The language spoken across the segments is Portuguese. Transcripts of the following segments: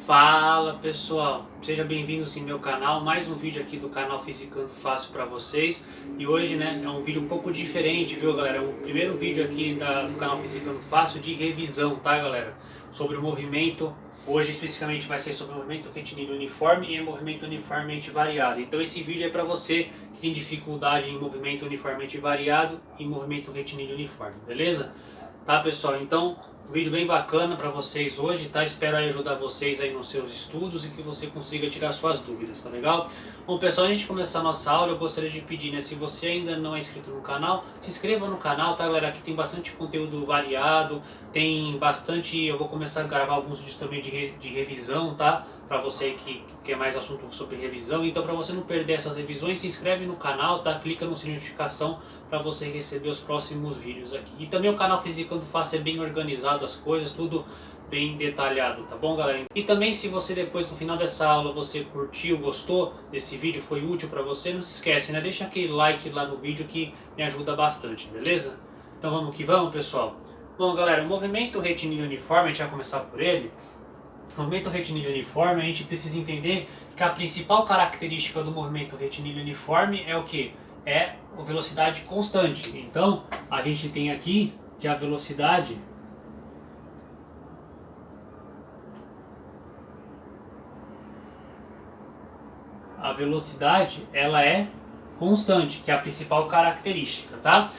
Fala pessoal, sejam bem-vindos em meu canal, mais um vídeo aqui do canal Fisicando Fácil para vocês. E hoje, né, é um vídeo um pouco diferente, viu galera? É o primeiro vídeo aqui do canal Fisicando Fácil de revisão, tá galera? Sobre o movimento, hoje especificamente vai ser sobre o movimento retilíneo uniforme e movimento uniformemente variado. Então esse vídeo é para você que tem dificuldade em movimento uniformemente variado e movimento retilíneo uniforme, beleza? Tá pessoal, então um vídeo bem bacana para vocês hoje, tá? Espero aí ajudar vocês aí nos seus estudos e que você consiga tirar suas dúvidas, tá legal? Bom pessoal, antes de começar a nossa aula, eu gostaria de pedir, né, se você ainda não é inscrito no canal, se inscreva no canal, tá galera? Aqui tem bastante conteúdo variado, tem bastante, eu vou começar a gravar alguns vídeos também de revisão, tá? Para você que quer mais assunto sobre revisão, então para você não perder essas revisões, se inscreve no canal, tá? Clica no sininho de notificação para você receber os próximos vídeos aqui. E também o canal Fisicando Fácil é bem organizado, as coisas, tudo bem detalhado, tá bom galera? E também se você depois no final dessa aula você curtiu, gostou desse vídeo, foi útil para você, não se esquece, né? Deixa aquele like lá no vídeo que me ajuda bastante, beleza? Então vamos que vamos pessoal. Bom galera, o movimento retilíneo uniforme, a gente vai começar por ele. No movimento retilíneo uniforme, a gente precisa entender que a principal característica do movimento retilíneo uniforme é o que? É a velocidade constante. Então, a gente tem aqui que a velocidade ela é constante, que é a principal característica, tá?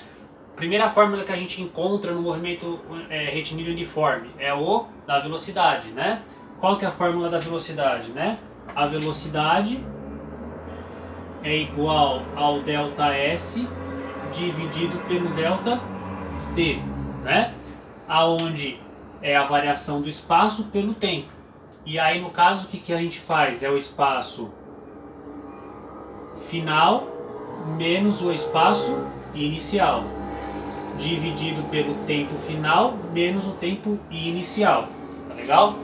Primeira fórmula que a gente encontra no movimento retilíneo uniforme é o da velocidade, né? Qual que é a fórmula da velocidade, né? A velocidade é igual ao ΔS dividido pelo ΔT, né? Aonde é a variação do espaço pelo tempo. E aí no caso o que a gente faz? É o espaço final menos o espaço inicial, dividido pelo tempo final menos o tempo inicial, tá legal?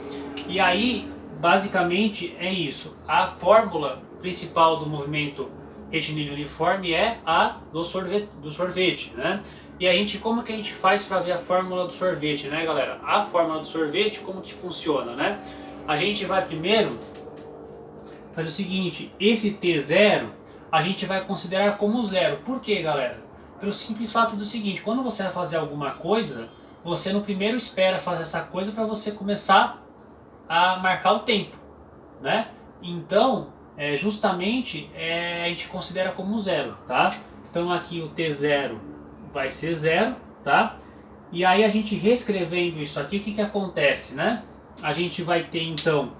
E aí, basicamente é isso. A fórmula principal do movimento retilíneo uniforme é a do sorvete, né? E a gente, como que a gente faz para ver a fórmula do sorvete, né, galera? A fórmula do sorvete, como que funciona, né? A gente vai primeiro fazer o seguinte, esse T0 a gente vai considerar como zero. Por quê, galera? Pelo simples fato do seguinte, quando você vai fazer alguma coisa, você no primeiro espera fazer essa coisa para você começar a marcar o tempo, né? Então, justamente a gente considera como zero, tá? Então aqui o T0 vai ser zero, tá? E aí a gente reescrevendo isso aqui, o que acontece, né? A gente vai ter então,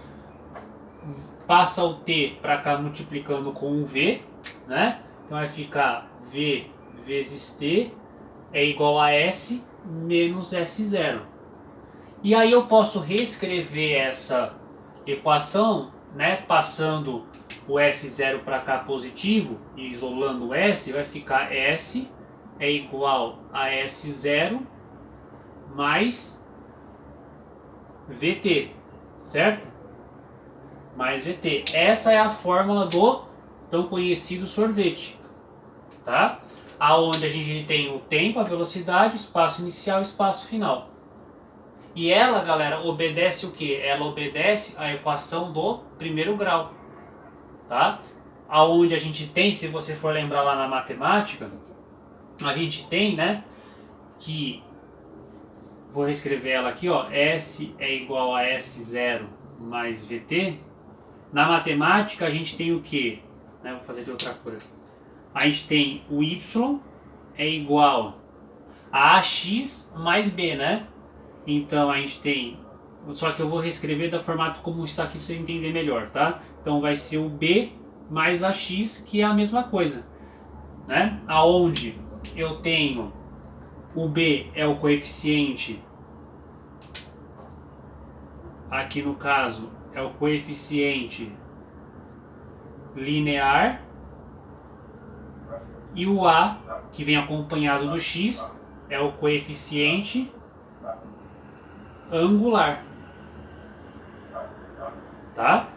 passa o T para cá multiplicando com o V, né? Então vai ficar V vezes T é igual a S menos S0. E aí eu posso reescrever essa equação, né, passando o S0 para cá positivo e isolando o S, vai ficar S é igual a S0 mais VT, certo? Mais VT. Essa é a fórmula do tão conhecido sorvete, tá? Aonde a gente tem o tempo, a velocidade, espaço inicial e espaço final. E ela, galera, obedece o que? Ela obedece a equação do primeiro grau, tá? Aonde a gente tem, se você for lembrar lá na matemática, a gente tem, né, que, vou reescrever ela aqui, ó, S é igual a S0 mais VT. Na matemática a gente tem o que? Né, vou fazer de outra cor. A gente tem o Y é igual a AX mais B, né? Então a gente tem, só que eu vou reescrever da formato como está aqui para você entender melhor, tá? Então vai ser o B mais a X, que é a mesma coisa, né? Aonde eu tenho o B é o coeficiente, aqui no caso é o coeficiente linear, e o A, que vem acompanhado do X, é o coeficiente angular, tá?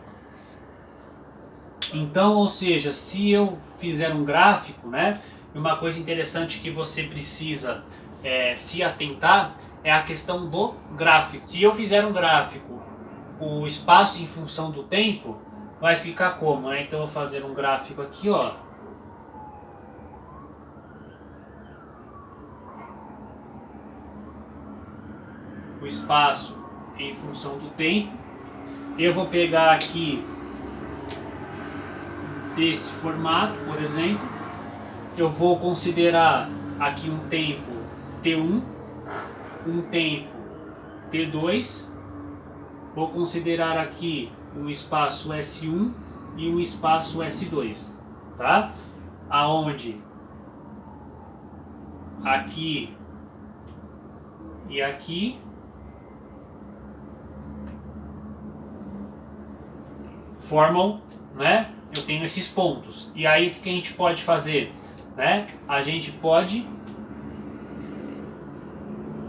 Então, ou seja, se eu fizer um gráfico, né, uma coisa interessante que você precisa se atentar é a questão do gráfico. Se eu fizer um gráfico o espaço em função do tempo vai ficar como, né? Então eu vou fazer um gráfico aqui, ó. O espaço em função do tempo. Eu vou pegar aqui desse formato, por exemplo. Eu vou considerar aqui um tempo T1, um tempo T2. Vou considerar aqui um espaço S1 e um espaço S2, tá? Aonde aqui e aqui formam, né? Eu tenho esses pontos. E aí o que a gente pode fazer, né? A gente pode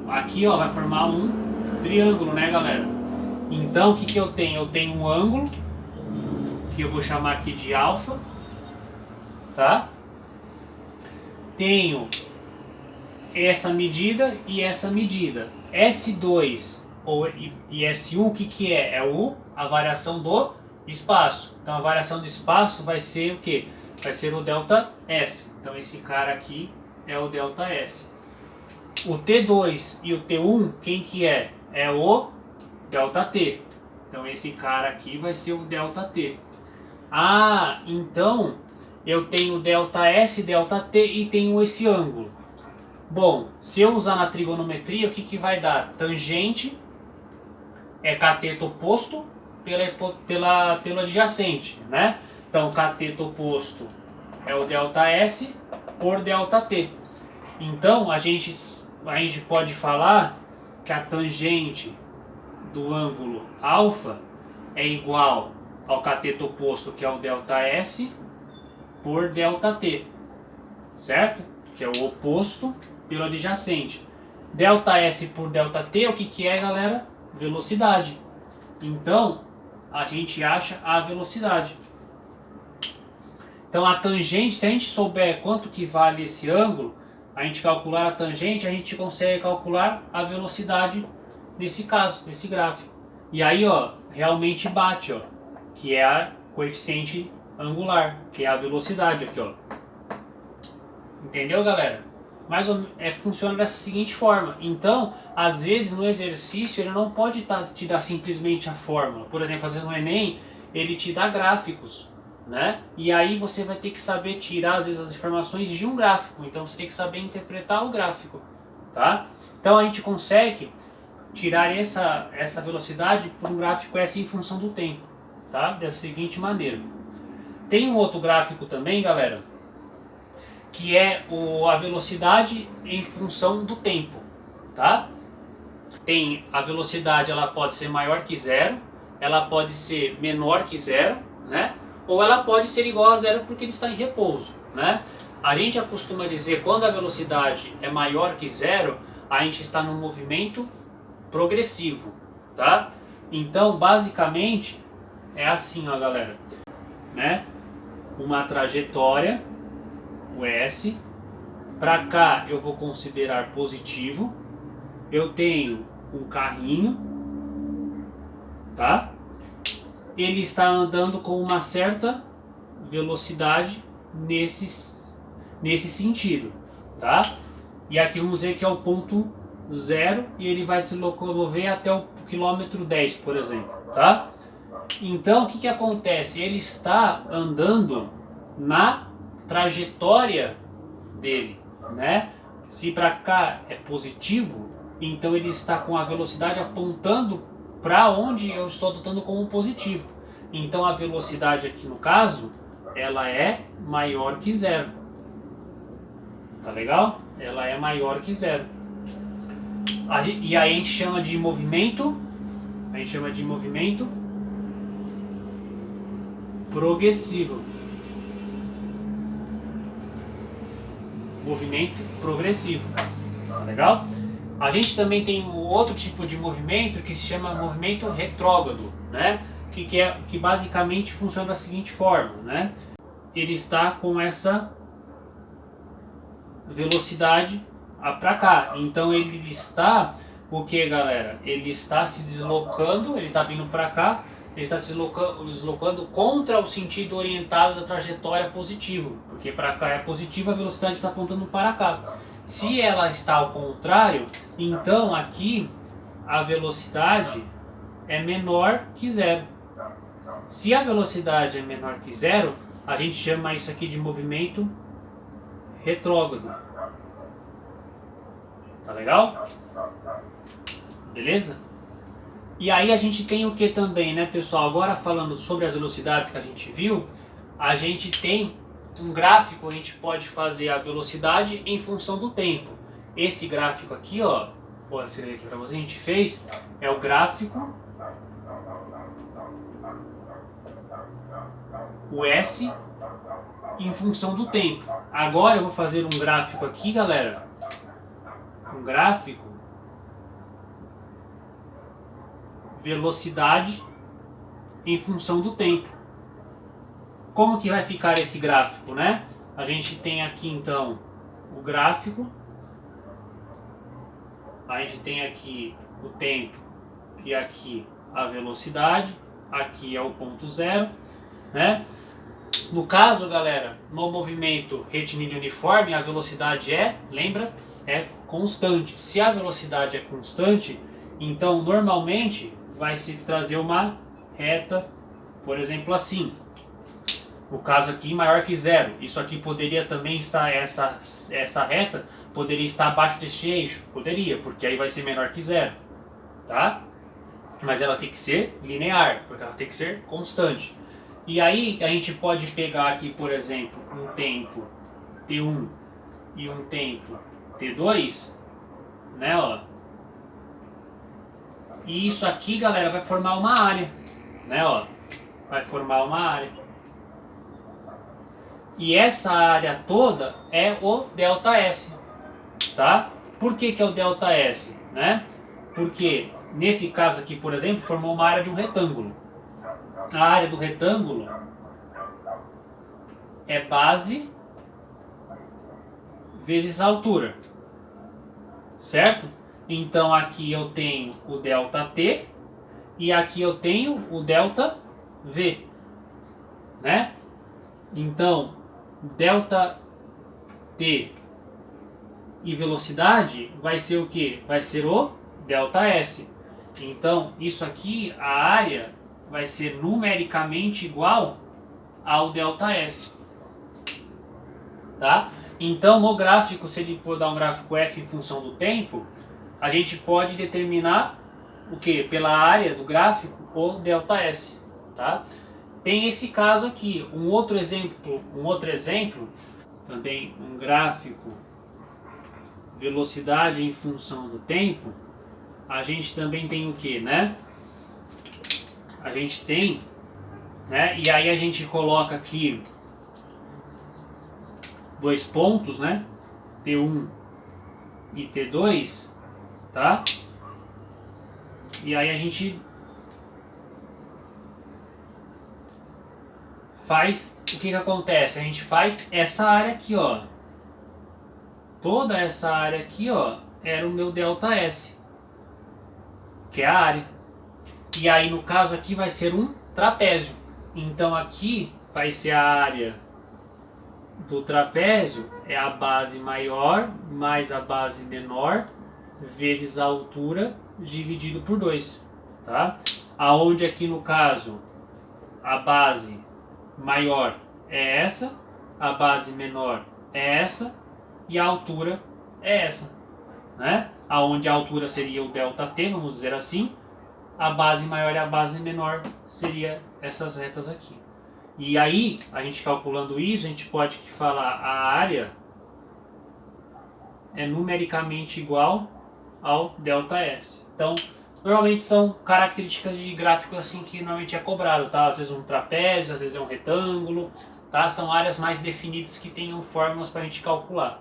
aqui, ó, vai formar um triângulo, né, galera? Então o que eu tenho? Eu tenho um ângulo que eu vou chamar aqui de alfa, tá? Tenho essa medida e essa medida. S2 e S1, o que é? É a variação do espaço. Então a variação do espaço vai ser o quê? Vai ser o delta S. Então esse cara aqui é o delta S. O T2 e o T1, quem que é? É o delta T. Então esse cara aqui vai ser o delta T. Ah, então eu tenho delta S, delta T e tenho esse ângulo. Bom, se eu usar na trigonometria, o que vai dar? Tangente é cateto oposto pelo adjacente, né? Então cateto oposto é o delta S por delta T. Então a gente pode falar que a tangente do ângulo alfa é igual ao cateto oposto, que é o delta S, por delta T, certo? Que é o oposto pelo adjacente. Delta S por delta T, o que é, galera? Velocidade. Então, a gente acha a velocidade. Então, a tangente, se a gente souber quanto que vale esse ângulo, a gente calcular a tangente, a gente consegue calcular a velocidade nesse caso, nesse gráfico. E aí, ó, realmente bate, ó, que é a coeficiente angular, que é a velocidade aqui, ó. Entendeu, galera? Funciona dessa seguinte forma. Então, às vezes no exercício ele não pode te dar simplesmente a fórmula. Por exemplo, às vezes no Enem ele te dá gráficos, né? E aí você vai ter que saber tirar às vezes as informações de um gráfico. Então você tem que saber interpretar o gráfico, tá? Então a gente consegue tirar essa velocidade por um gráfico S em função do tempo, tá? Dessa seguinte maneira. Tem um outro gráfico também, galera, que é a velocidade em função do tempo, tá? Tem a velocidade, ela pode ser maior que zero, ela pode ser menor que zero, né? Ou ela pode ser igual a zero porque ele está em repouso, né? A gente costuma dizer, quando a velocidade é maior que zero, a gente está num movimento progressivo, tá? Então, basicamente, é assim, ó, galera, né? Uma trajetória, o S, para cá eu vou considerar positivo. Eu tenho um carrinho, tá? Ele está andando com uma certa velocidade nesse sentido, tá? E aqui vamos dizer que é o ponto 0 e ele vai se locomover até o quilômetro 10, por exemplo, tá? Então o que acontece? Ele está andando na trajetória dele, né? Se para cá é positivo, então ele está com a velocidade apontando para onde eu estou adotando como positivo. Então a velocidade aqui no caso, ela é maior que zero. Tá legal? Ela é maior que zero. E aí a gente chama de movimento, progressivo. Movimento progressivo, tá legal? A gente também tem um outro tipo de movimento que se chama movimento retrógrado, né? Que basicamente funciona da seguinte forma, né? Ele está com essa velocidade para cá, então ele está o que, galera? Ele está se deslocando, ele está vindo para cá, ele está se deslocando contra o sentido orientado da trajetória positivo, porque para cá é positivo, a velocidade está apontando para cá. Se ela está ao contrário, então aqui a velocidade é menor que zero. Se a velocidade é menor que zero, a gente chama isso aqui de movimento retrógrado. Tá legal? Beleza? E aí a gente tem o que também, né, pessoal? Agora falando sobre as velocidades que a gente viu, a gente tem um gráfico, a gente pode fazer a velocidade em função do tempo. Esse gráfico aqui, ó, vou escrever aqui para você, a gente fez, é o gráfico, o S em função do tempo. Agora eu vou fazer um gráfico aqui, galera, um gráfico velocidade em função do tempo. Como que vai ficar esse gráfico, né? A gente tem aqui então o gráfico, a gente tem aqui o tempo e aqui a velocidade, aqui é o ponto zero, né? No caso, galera, no movimento retilíneo uniforme, a velocidade lembra, é constante. Se a velocidade é constante, então normalmente vai se trazer uma reta, por exemplo, assim. No caso aqui, maior que zero. Isso aqui poderia também estar, essa reta poderia estar abaixo deste eixo. Poderia, porque aí vai ser menor que zero. Tá? Mas ela tem que ser linear, porque ela tem que ser constante. E aí a gente pode pegar aqui, por exemplo, um tempo T1 e um tempo T2, né, ó. E isso aqui, galera, vai formar uma área, né, ó. Vai formar uma área. E essa área toda é o ΔS, tá? Por que que é o ΔS, né? Porque nesse caso aqui, por exemplo, formou uma área de um retângulo. A área do retângulo é base vezes a altura, certo? Então aqui eu tenho o ΔT e aqui eu tenho o ΔV, né? Então ΔT e velocidade vai ser o que? Vai ser o ΔS. Então isso aqui, a área vai ser numericamente igual ao ΔS, tá? Então no gráfico, se ele for dar um gráfico F em função do tempo, a gente pode determinar o que? Pela área do gráfico, o ΔS, tá? Tem esse caso aqui, um outro exemplo, também um gráfico velocidade em função do tempo. A gente também tem o que, né? A gente tem, né? E aí a gente coloca aqui dois pontos, né? T1 e T2, tá? E aí a gente faz, o que que acontece? A gente faz essa área aqui, ó. Toda essa área aqui, ó, era o meu ΔS, que é a área. E aí no caso aqui vai ser um trapézio. Então aqui vai ser a área do trapézio, é a base maior mais a base menor vezes a altura dividido por 2, tá? Aonde aqui no caso a base maior é essa, a base menor é essa e a altura é essa, né? Aonde a altura seria o ΔT, vamos dizer assim, a base maior e a base menor seria essas retas aqui. E aí, a gente calculando isso, a gente pode falar a área é numericamente igual ao ΔS. Então, normalmente são características de gráfico assim que normalmente é cobrado, tá? Às vezes um trapézio, às vezes é um retângulo, tá? São áreas mais definidas que tenham fórmulas para a gente calcular,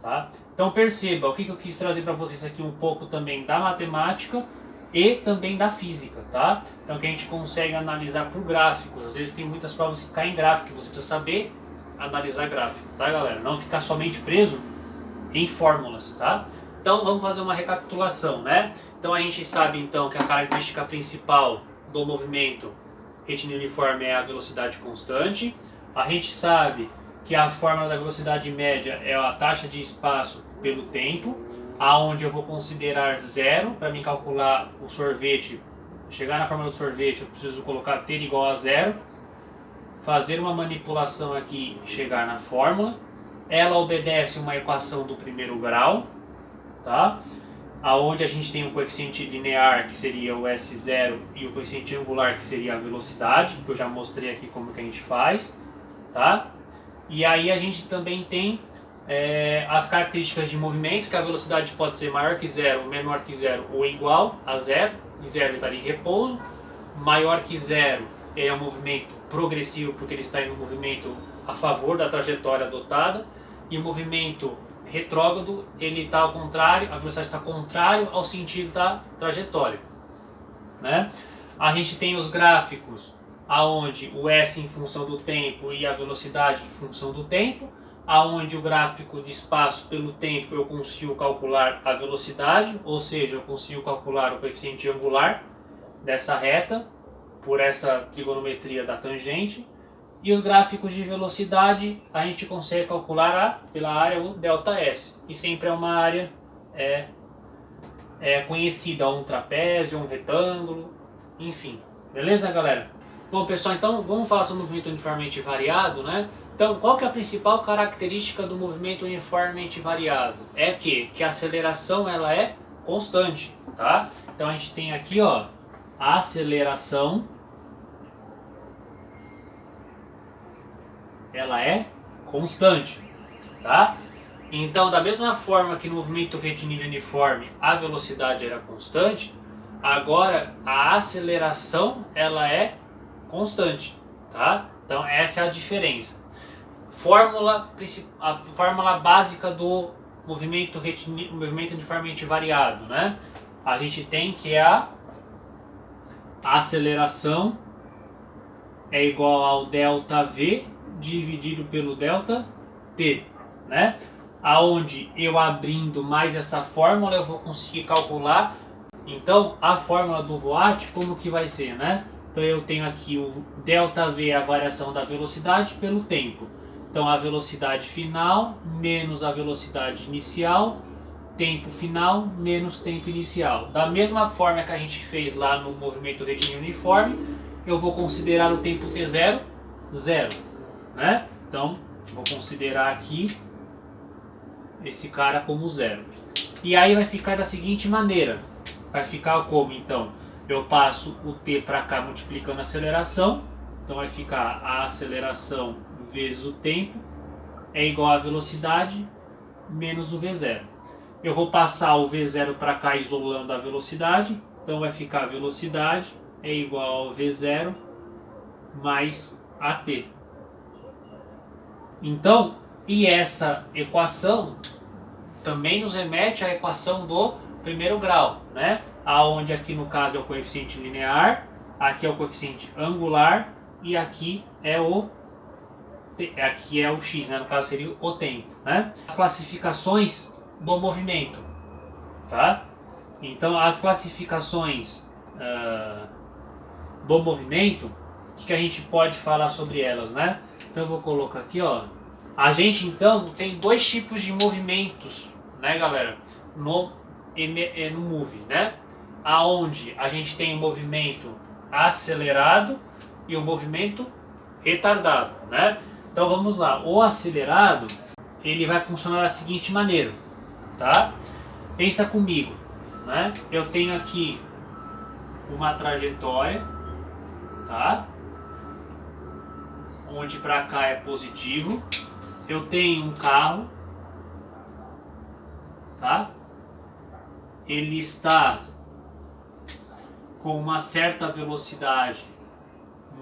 tá? Então perceba, o que eu quis trazer para vocês aqui um pouco também da matemática e também da física, tá? Então que a gente consegue analisar por gráficos. Às vezes tem muitas provas que caem em gráfico e você precisa saber analisar gráfico, tá, galera? Não ficar somente preso em fórmulas, tá? Então vamos fazer uma recapitulação, né? Então a gente sabe então que a característica principal do movimento retilíneo uniforme é a velocidade constante. A gente sabe que a fórmula da velocidade média é a taxa de espaço pelo tempo, aonde eu vou considerar zero para me calcular o sorvete. Chegar na fórmula do sorvete eu preciso colocar t igual a zero, fazer uma manipulação aqui e chegar na fórmula. Ela obedece uma equação do primeiro grau, tá? Aonde a gente tem um coeficiente linear que seria o S0 e o coeficiente angular que seria a velocidade, que eu já mostrei aqui como que a gente faz, tá? E aí a gente também tem as características de movimento, que a velocidade pode ser maior que zero, menor que zero ou igual a zero. E zero estaria em repouso. Maior que zero é um movimento progressivo, porque ele está em um movimento a favor da trajetória adotada. E o movimento retrógrado, ele está ao contrário, a velocidade está contrário ao sentido da trajetória, né? A gente tem os gráficos aonde o S em função do tempo e a velocidade em função do tempo, aonde o gráfico de espaço pelo tempo eu consigo calcular a velocidade, ou seja, eu consigo calcular o coeficiente angular dessa reta por essa trigonometria da tangente. E os gráficos de velocidade a gente consegue calcular pela área o ΔS. E sempre é uma área conhecida, um trapézio, um retângulo, enfim. Beleza, galera? Bom, pessoal, então vamos falar sobre o movimento uniformemente variado, né? Então, qual que é a principal característica do movimento uniformemente variado? É que a aceleração ela é constante, tá? Então a gente tem aqui, ó, a aceleração ela é constante, tá? Então, da mesma forma que no movimento retilíneo uniforme a velocidade era constante, agora a aceleração ela é constante, tá? Então essa é a diferença. A fórmula básica do movimento uniformemente variado, né? A gente tem que a aceleração é igual ao ΔV dividido pelo ΔT, né? Aonde eu abrindo mais essa fórmula eu vou conseguir calcular. Então a fórmula do Voigt como que vai ser, né? Então eu tenho aqui o ΔV, a variação da velocidade pelo tempo. Então a velocidade final menos a velocidade inicial, tempo final menos tempo inicial. Da mesma forma que a gente fez lá no movimento retilíneo uniforme, eu vou considerar o tempo t0, zero, né? Então vou considerar aqui esse cara como zero. E aí vai ficar da seguinte maneira. Vai ficar como então? Eu passo o t para cá multiplicando a aceleração. Então vai ficar a aceleração vezes o tempo é igual à velocidade menos o v0. Eu vou passar o v0 para cá isolando a velocidade. Então vai ficar a velocidade é igual ao v0 mais at. Então, e essa equação também nos remete à equação do primeiro grau, né? Aonde aqui no caso é o coeficiente linear, aqui é o coeficiente angular e aqui é o x, né? No caso seria o tempo, né? As classificações do movimento, tá? Então as classificações do movimento, o que a gente pode falar sobre elas, né? Então eu vou colocar aqui, ó. A gente então tem dois tipos de movimentos, né, galera? No Move, né? Aonde a gente tem o movimento acelerado e o movimento retardado, né? Então vamos lá. O acelerado ele vai funcionar da seguinte maneira, tá? Pensa comigo, né? Eu tenho aqui uma trajetória, tá? Onde para cá é positivo. Eu tenho um carro, tá? Ele está com uma certa velocidade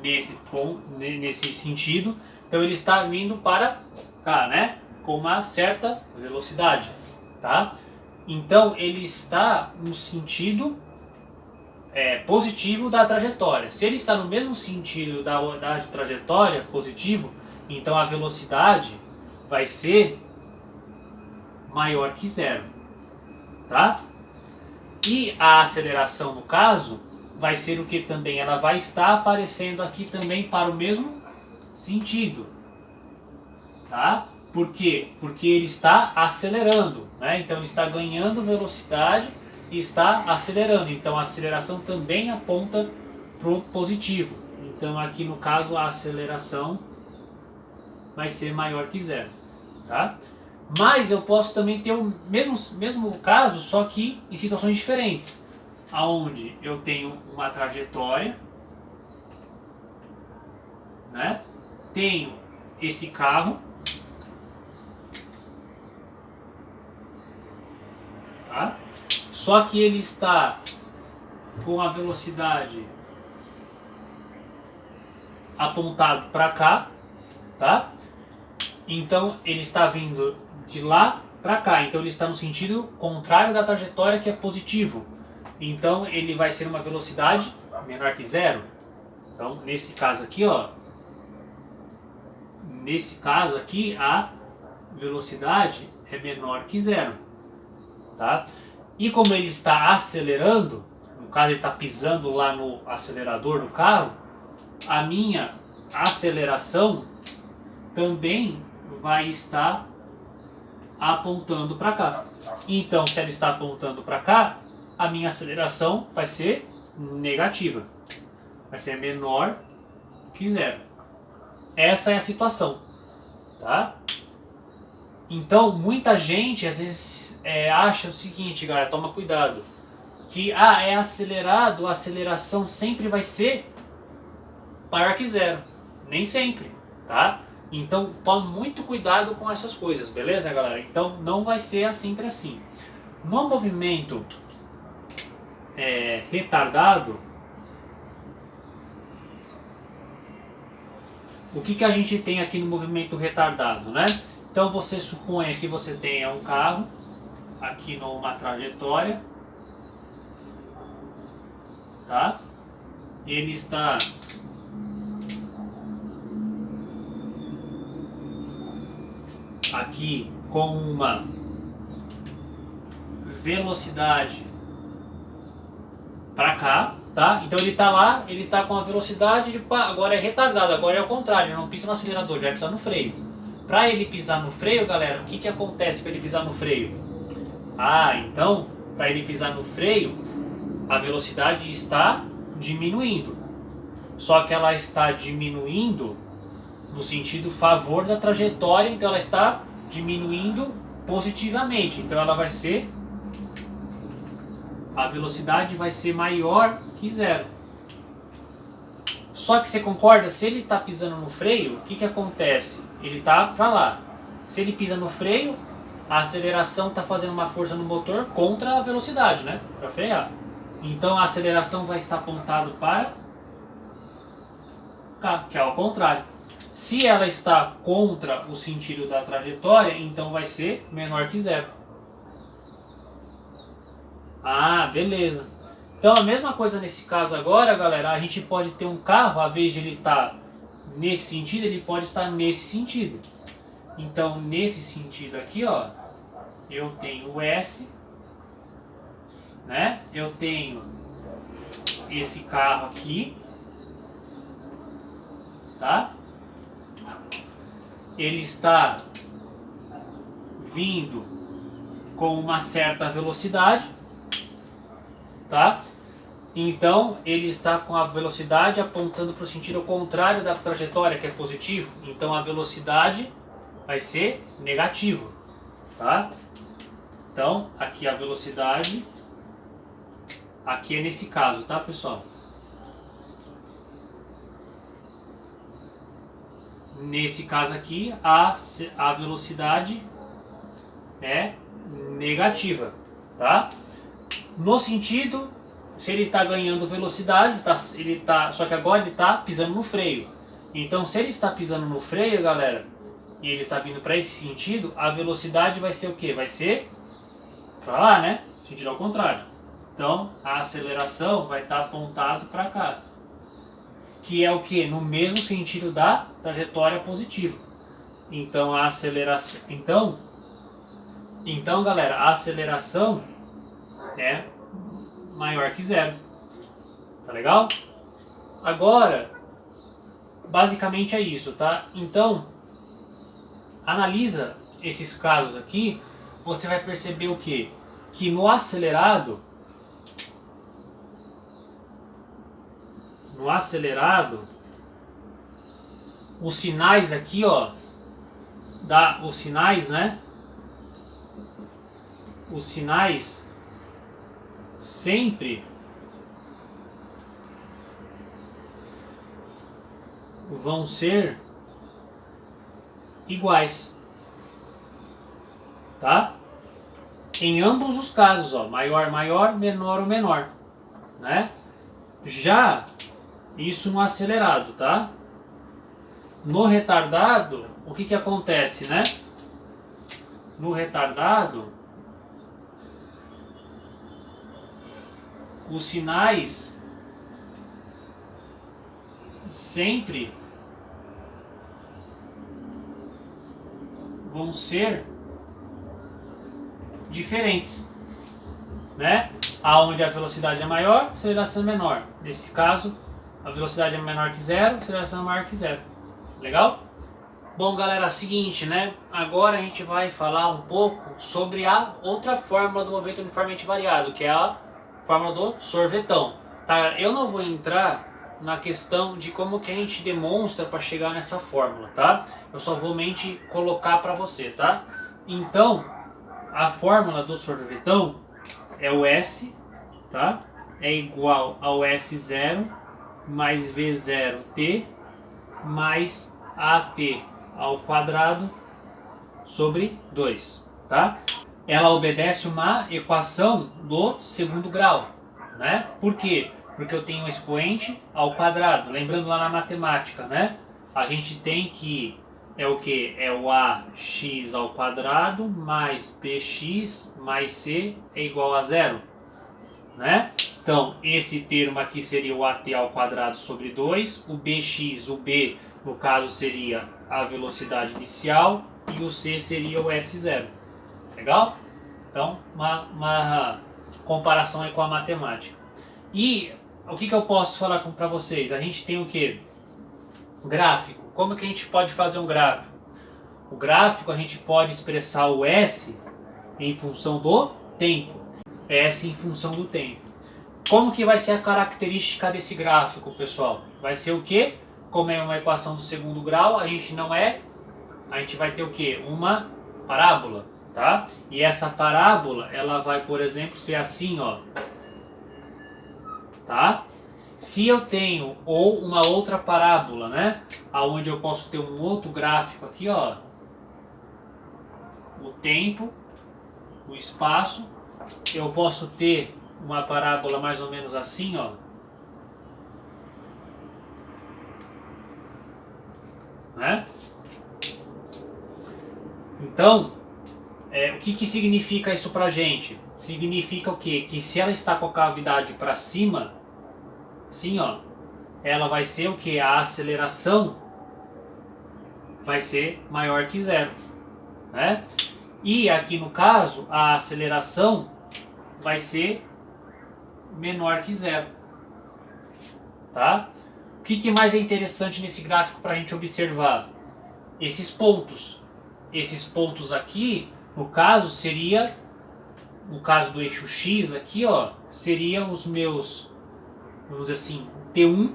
nesse ponto, nesse sentido. Então ele está vindo para cá, né? Com uma certa velocidade, tá? Então ele está no sentido positivo da trajetória. Se ele está no mesmo sentido da trajetória positivo, então a velocidade vai ser maior que zero, tá? E a aceleração, no caso, vai ser o que também? Ela vai estar aparecendo aqui também para o mesmo sentido, tá? Por quê? Porque ele está acelerando, né? Então ele está ganhando velocidade e está acelerando. Então a aceleração também aponta para o positivo. Então aqui no caso a aceleração vai ser maior que zero, tá? Mas eu posso também ter o mesmo caso, só que em situações diferentes, aonde eu tenho uma trajetória, né? Tenho esse carro, tá? Só que ele está com a velocidade apontado para cá, tá? Então ele está vindo de lá para cá, então ele está no sentido contrário da trajetória, que é positivo. Então ele vai ser uma velocidade menor que zero. Então nesse caso aqui, ó, nesse caso aqui a velocidade é menor que zero, tá? E como ele está acelerando, no caso ele está pisando lá no acelerador do carro, a minha aceleração também vai estar apontando para cá. Então, se ela está apontando para cá, a minha aceleração vai ser negativa. Vai ser menor que zero. Essa é a situação, tá? Então, muita gente às vezes acha o seguinte, galera, toma cuidado, que é acelerado, a aceleração sempre vai ser maior que zero. Nem sempre, tá? Então tome muito cuidado com essas coisas, beleza, galera? Então não vai ser sempre assim. No movimento retardado, o que a gente tem aqui no movimento retardado, né? Então você supõe que você tenha um carro aqui numa trajetória, tá? Ele está aqui com uma velocidade para cá, tá? Então ele tá lá, ele tá com a velocidade, agora é retardado, agora é o contrário, ele não pisa no acelerador, ele vai pisar no freio. Para ele pisar no freio, galera, o que acontece para ele pisar no freio? Então, para ele pisar no freio, a velocidade está diminuindo. Só que ela está diminuindo no sentido favor da trajetória, então ela está diminuindo positivamente. Então ela vai ser, a velocidade vai ser maior que zero. Só que você concorda, se ele está pisando no freio, o que acontece? Ele está para lá. Se ele pisa no freio, a aceleração está fazendo uma força no motor contra a velocidade, né? Para frear. Então a aceleração vai estar apontada para cá, que é ao contrário. Se ela está contra o sentido da trajetória, então vai ser menor que zero. Beleza. Então a mesma coisa nesse caso agora, galera, a gente pode ter um carro, a vez de ele estar nesse sentido, ele pode estar nesse sentido. Então nesse sentido aqui, ó, eu tenho o S, né? Eu tenho esse carro aqui, tá? Ele está vindo com uma certa velocidade, tá? Então ele está com a velocidade apontando para o sentido contrário da trajetória, que é positivo. Então a velocidade vai ser negativa, tá? Então aqui a velocidade, aqui é nesse caso, tá, pessoal? Nesse caso aqui, a velocidade é negativa, tá? No sentido, se ele está ganhando velocidade, só que agora ele está pisando no freio. Então, se ele está pisando no freio, galera, e ele está vindo para esse sentido, a velocidade vai ser o quê? Vai ser para lá, né? Sentido ao contrário. Então, a aceleração vai estar apontado para cá, que é o que? No mesmo sentido da trajetória positiva. Então a aceleração, então galera, a aceleração é maior que zero. Tá legal? Agora, basicamente é isso, tá? Então, analisa esses casos aqui, você vai perceber o quê? Que no acelerado, os sinais aqui, ó, os sinais, né? Os sinais sempre vão ser iguais, tá? Em ambos os casos, ó, maior, maior, menor ou menor, né? Já isso no acelerado, tá? No retardado, o que acontece, né? No retardado, os sinais sempre vão ser diferentes, né? Aonde a velocidade é maior, a aceleração é menor. Nesse caso, a velocidade é menor que zero, a aceleração é maior que zero. Legal? Bom, galera, é o seguinte, né? Agora a gente vai falar um pouco sobre a outra fórmula do movimento uniformemente variado, que é a fórmula do sorvetão. Tá? Eu não vou entrar na questão de como que a gente demonstra para chegar nessa fórmula, tá? Eu só vou mente colocar para você, tá? Então, a fórmula do sorvetão é o S, tá? É igual ao S0 mais V0t mais AT ao quadrado sobre 2, tá? Ela obedece uma equação do segundo grau, né? Por quê? Porque eu tenho um expoente ao quadrado. Lembrando lá na matemática, né? A gente tem que é o que? É o ax ao quadrado mais bx mais c é igual a zero, né? Então, esse termo aqui seria o at ao quadrado sobre 2, o bx, o b, no caso, seria a velocidade inicial e o c seria o S0. Legal? Então, uma comparação aí com a matemática. E o que eu posso falar para vocês? A gente tem o que? Gráfico. Como que a gente pode fazer um gráfico? O gráfico a gente pode expressar o S em função do tempo. S em função do tempo. Como que vai ser a característica desse gráfico, pessoal? Vai ser o quê? Como é uma equação do segundo grau, a gente vai ter o quê? Uma parábola, tá? E essa parábola, ela vai, por exemplo, ser assim, ó. Tá? Se eu tenho ou uma outra parábola, né? Aonde eu posso ter um outro gráfico aqui, ó. O tempo, o espaço. Eu posso ter uma parábola mais ou menos assim, ó. Né? Então, o que significa isso pra gente? Significa o quê? Que se ela está com a cavidade para cima, sim, ó, ela vai ser o que? A aceleração vai ser maior que zero, né? E aqui no caso, a aceleração vai ser menor que zero, tá? O que mais é interessante nesse gráfico para a gente observar? Esses pontos. Esses pontos aqui, no caso, seria, no caso do eixo X aqui, ó, seriam os meus, vamos dizer assim, T1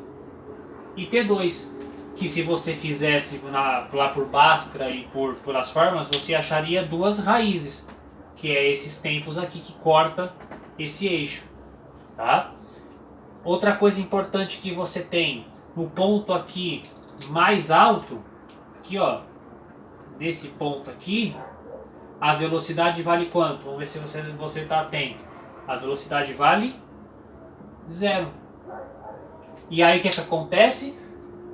e T2. Que se você fizesse lá por Bhaskara e por as fórmulas, você acharia duas raízes, que é esses tempos aqui que corta esse eixo, tá? Outra coisa importante que você tem, no ponto aqui mais alto, aqui ó, nesse ponto aqui, a velocidade vale quanto? Vamos ver se você está atento. A velocidade vale zero. E aí o que acontece?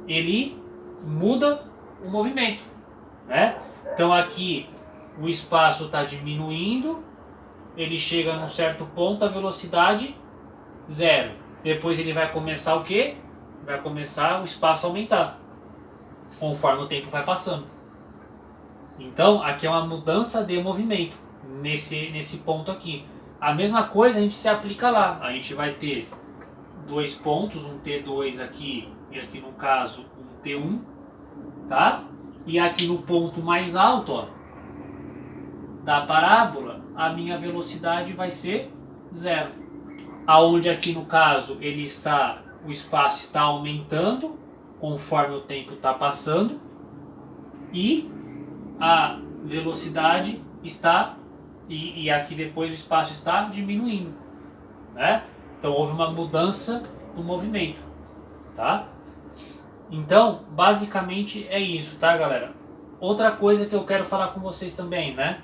Ele muda o movimento, né? Então aqui o espaço está diminuindo, ele chega num certo ponto, a velocidade zero. Depois ele vai começar o quê? Vai começar o espaço a aumentar, conforme o tempo vai passando. Então aqui é uma mudança de movimento, nesse ponto aqui. A mesma coisa a gente se aplica lá. A gente vai ter dois pontos, um T2 aqui e aqui no caso um T1, tá? E aqui no ponto mais alto, ó, da parábola, a minha velocidade vai ser 0. Aonde aqui no caso o espaço está aumentando conforme o tempo está passando e a velocidade está e aqui depois o espaço está diminuindo, né? Então houve uma mudança no movimento, tá? Então basicamente é isso, tá, galera? Outra coisa que eu quero falar com vocês também, né?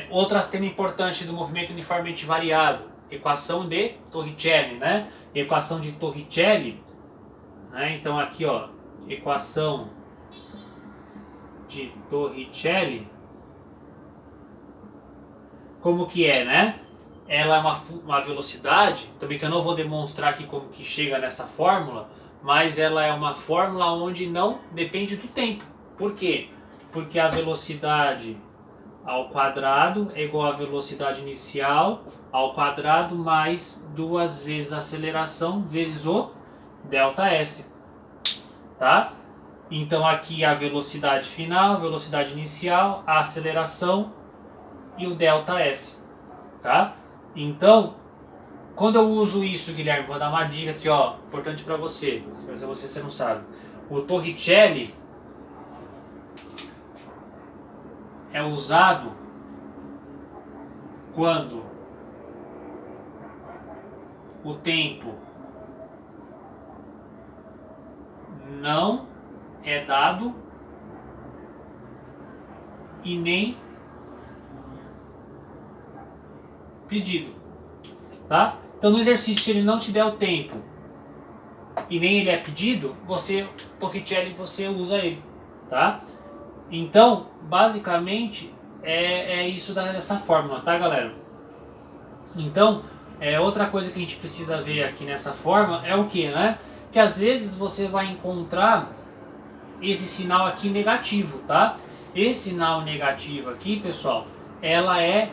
Outro tema importante do movimento uniformemente variado, equação de Torricelli, né? Equação de Torricelli, né? Então aqui, ó, equação de Torricelli, como que é, né? Ela é uma velocidade, também que eu não vou demonstrar aqui como que chega nessa fórmula, mas ela é uma fórmula onde não depende do tempo. Por quê? Porque a velocidade ao quadrado é igual à velocidade inicial ao quadrado mais 2 vezes a aceleração vezes o ΔS, tá? Então aqui a velocidade final, a velocidade inicial, a aceleração e o ΔS, tá? Então, quando eu uso isso, Guilherme, vou dar uma dica aqui, ó, importante para você, se você não sabe. O Torricelli é usado quando o tempo não é dado e nem pedido, tá? Então no exercício, se ele não te der o tempo e nem ele é pedido, Torricelli você usa ele, tá? Então, basicamente, é isso dessa fórmula, tá, galera? Então, outra coisa que a gente precisa ver aqui nessa fórmula é o que, né? Que às vezes você vai encontrar esse sinal aqui negativo, tá? Esse sinal negativo aqui, pessoal, ela é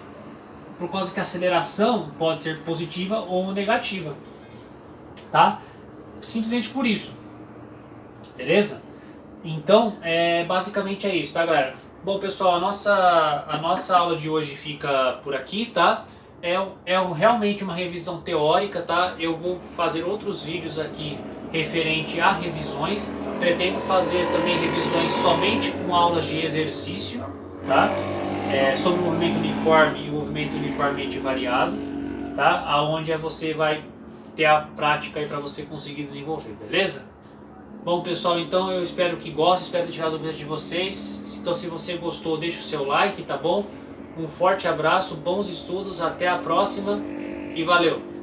por causa que a aceleração pode ser positiva ou negativa, tá? Simplesmente por isso, beleza? Então, basicamente é isso, tá, galera? Bom, pessoal, a nossa aula de hoje fica por aqui, tá? Realmente uma revisão teórica, tá? Eu vou fazer outros vídeos aqui referente a revisões. Pretendo fazer também revisões somente com aulas de exercício, tá? Sobre o movimento uniforme e o movimento uniformemente variado, tá? Aonde você vai ter a prática aí para você conseguir desenvolver, beleza? Bom, pessoal, então eu espero que gostem, espero ter tirado dúvidas de vocês. Então, se você gostou, deixa o seu like, tá bom? Um forte abraço, bons estudos, até a próxima e valeu!